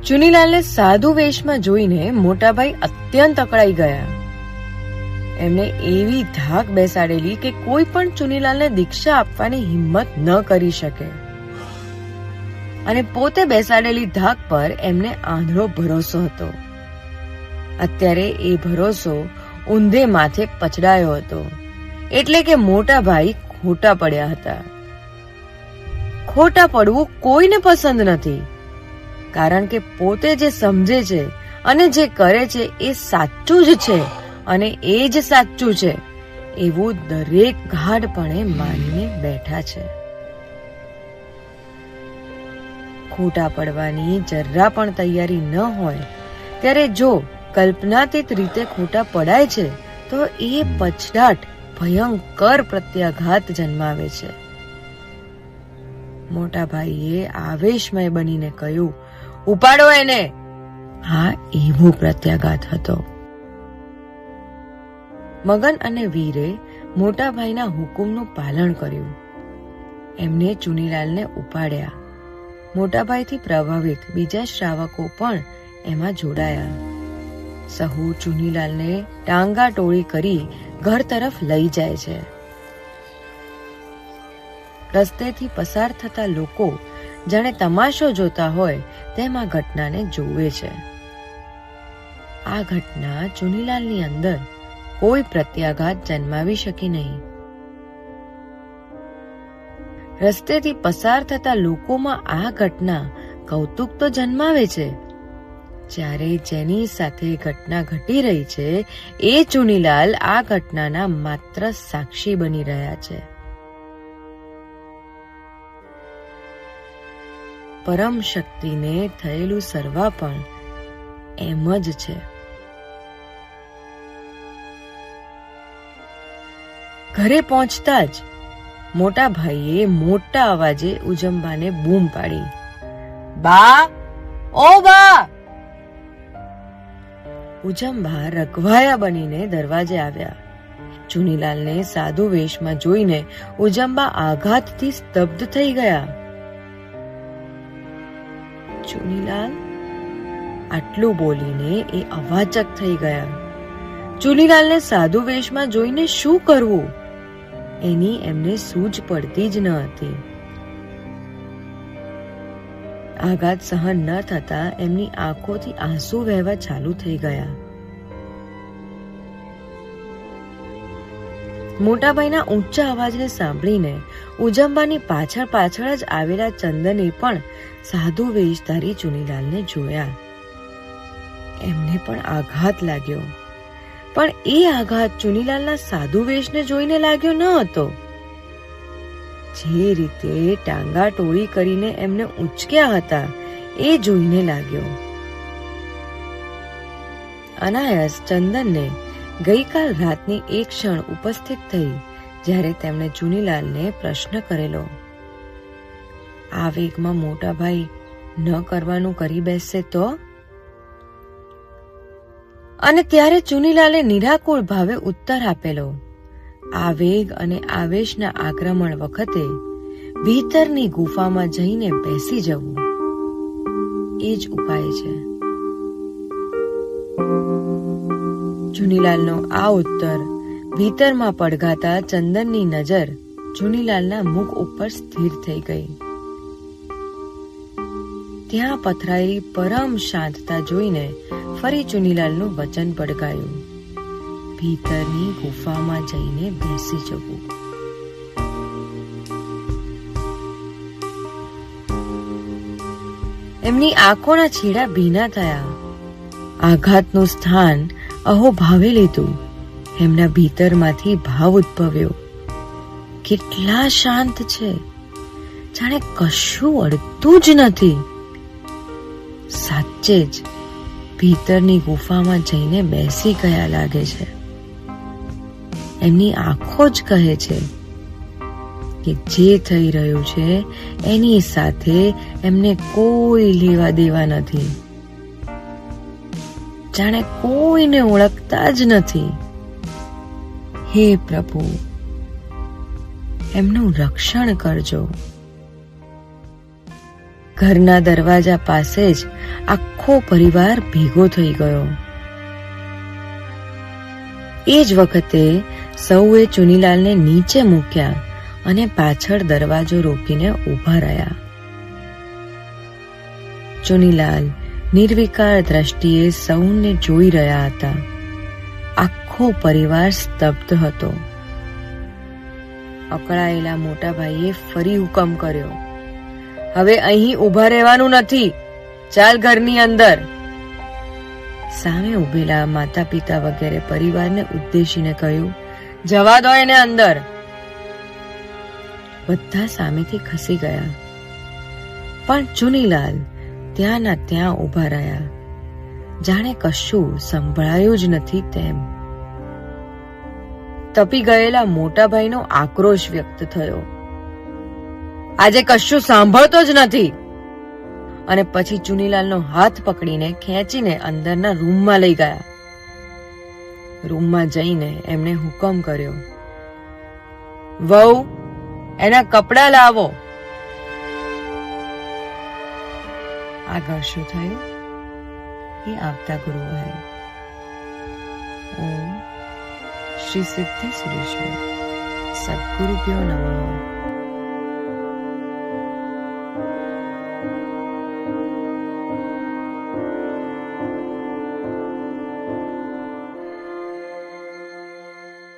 ચુનીલાલને સાધુ વેશમાં જોઈને મોટાભાઈ અત્યંત અકળાઈ ગયા. એમને એવી ધાક બેસાડેલી કે કોઈ પણ ચુનીલાલને દીક્ષા આપવાની હિંમત ન કરી શકે. અને પોતે બેસાડેલી ધાક પર એમને આંધળો ભરોસો હતો. અત્યારે એ ભરોસો ઊંધે માથે પછડાયો હતો. એટલે કે મોટા ભાઈ ખોટા પડ્યા હતા. ખોટા પડવું કોઈને પસંદ નથી, કારણ કે પોતે જે સમજે છે અને જે કરે છે એ સાચું જ છે અને એ જ સાચું છે એવું દરેક ગાઢપણે માનીને બેઠા છે. ખોટા પડવાની જરા પણ તૈયારી ન હોય ત્યારે જો કલ્પનાતીત રીતે ખોટા પડાય છે તો એ પછડાટ ભયંકર પ્રત્યાઘાત જન્માવે છે. મોટા ભાઈએ આવેશમય બનીને કહ્યું, ઉપાડો એને. હા, એવો પ્રત્યાઘાત હતો. મગન અને વીરે મોટા ભાઈના હુકુમનું પાલન કર્યું. એમને ચુનીલાલને ઉપાડ્યા. મોટાભાઈથી પ્રભાવિત બીજા શ્રાવકો પણ એમાં જોડાયા. સહુ ચુનીલાલને ટાંગા ટોળી કરી ઘર તરફ લઈ જાય છે. રસ્તેથી પસાર થતા લોકો જાણે તમાશો જોતા હોય તેમ આ ઘટનાને જોવે છે. આ ઘટના ચુનીલાલની અંદર કોઈ પ્રત્યાઘાત જન્માવી શકી નહીં. રસ્તેથી પસાર થતા લોકોમાં આ ઘટના કૌતુક તો જન્માવે છે, જ્યારે જેની સાથે ઘટના ઘટી રહી છે એ ચુનીલાલ આ ઘટનાના માત્ર સાક્ષી બની રહ્યા છે. પરમ શક્તિને થયેલું સર્વાપણ એમ જ છે. ઘરે પહોંચતા જ મોટા ભાઈએ મોટા અવાજે ઉજંબાને બૂમ પાડી, બા, ઓ બા! ઉજંબા રઘવાયા બનીને દરવાજે આવ્યા. ચુનીલાલને સાધુ વેશમાં જોઈને ઉજંબા આઘાતથી સ્તબ્ધ થઈ ગયા. ચુનીલાલ, આટલું બોલીને એ અવાચક થઈ ગયા. ચુનીલાલને સાધુ વેશમાં જોઈને શું કરવું એની એમને સૂઝ પડતી જ ન હતી. આઘાત સહન ન થતા એમની આંખોથી આંસુ વહેવા ચાલુ થઈ ગયા. મોટાભાઈના ઊંચા અવાજને સાંભળીને ઉજંબાની પાછળ પાછળ જ આવેલા ચંદને પણ સાધુ વેશધારી ચુનીલાલને જોયા. એમને પણ આઘાત લાગ્યો, પણ એ આઘાત ચુનીલાલના સાધુ વેશને જોઈને લાગ્યો ન હતો. જે રીતે ટાંગા ટોળી કરીને એમને ઉંચક્યા હતા એ જોઈને લાગ્યો. અનાયાસ ચંદનને ગઈકાલ રાતની એક ક્ષણ ઉપસ્થિત થઈ જ્યારે તેમણે ચુનીલાલને પ્રશ્ન કરેલો. આ વેગમાં મોટા ભાઈ ન કરવાનું કરી બેસશે તો? અને ત્યારે ચુનીલાલે નિરાકુળ ભાવે ઉત્તર આપેલો, આવેગ અને આવેશના આક્રમણ વખતે ભીતરની ગુફામાં જઈને બેસી જવું એ જ ઉપાય છે. ચુનીલાલનો આ ઉત્તર ભીતરમાં પડઘાતા ચંદનની નજર ચુનીલાલના મુખ ઉપર સ્થિર થઈ ગઈ. ત્યાં પથરાયેલી પરમ શાંતતા જોઈને ફરી ચુનીલાલનું વચન પડઘાયું, ભીતરની ગુફામાં જઈને બેસી જવું. એમની આંખોના છેડા ભીના થયા. આઘાતનું સ્થાન અહોભાવે લીધું. એમના ભીતરમાંથી ભાવ ઉદ્ભવ્યો, કેટલા શાંત છે, જાણે કશું અડતું જ નથી. સાચે જ ભીતરની ગુફામાં જઈને બેસી ગયા લાગે છે. એમની આંખો જ કહે છે કે જે થઈ રહ્યું છે એની સાથે એમને કોઈ લેવા દેવા નથી. જાણે કોઈને ઓળખતા જ નથી. હે પ્રભુ, એમનું રક્ષણ કરજો. ઘરના દરવાજા પાસે જ આખો પરિવાર ભેગો થઈ ગયો. એ જ વખતે સૌએ ચુનીલાલને નીચે મૂક્યા અને પાછળ દરવાજો રોકીને ઊભા રહ્યા. ચુનીલાલ નિર્વિકાર દ્રષ્ટિએ સૌને જોઈ રહ્યા હતા. આખો પરિવાર સ્તબ્ધ હતો. અકળાયેલા મોટા ભાઈએ ફરી હુકમ કર્યો, હવે અહીં ઊભા રહેવાનું નથી, ચાલ ઘરની અંદર. સામે ઉભેલા માતા પિતા વગેરે પરિવારને ઉદ્દેશીને કહ્યું, જવા દો એને અંદર. બધા સામેથી ખસી ગયા, પણ ચુનીલાલ ત્યાંના ત્યાં ઊભા રહ્યા, જાણે કશું સંભળાયું જ નથી તેમ. તપી ગયેલા મોટાભાઈનો આક્રોશ વ્યક્ત થયો, આજે કશું સાંભળતો જ નથી. અને પછી ચુનીલાલનો હાથ પકડીને ખેંચીને અંદરના રૂમમાં લઈ ગયા. રૂમમાં જઈને એમણે હુકમ કર્યો, વહુ, એના કપડા લાવો. આગળ શું થયું એ આવતા ગુરુવારે. ઓમ શ્રી સિદ્ધિ સુરેશ્વર સદગુરુભ્યો નમઃ.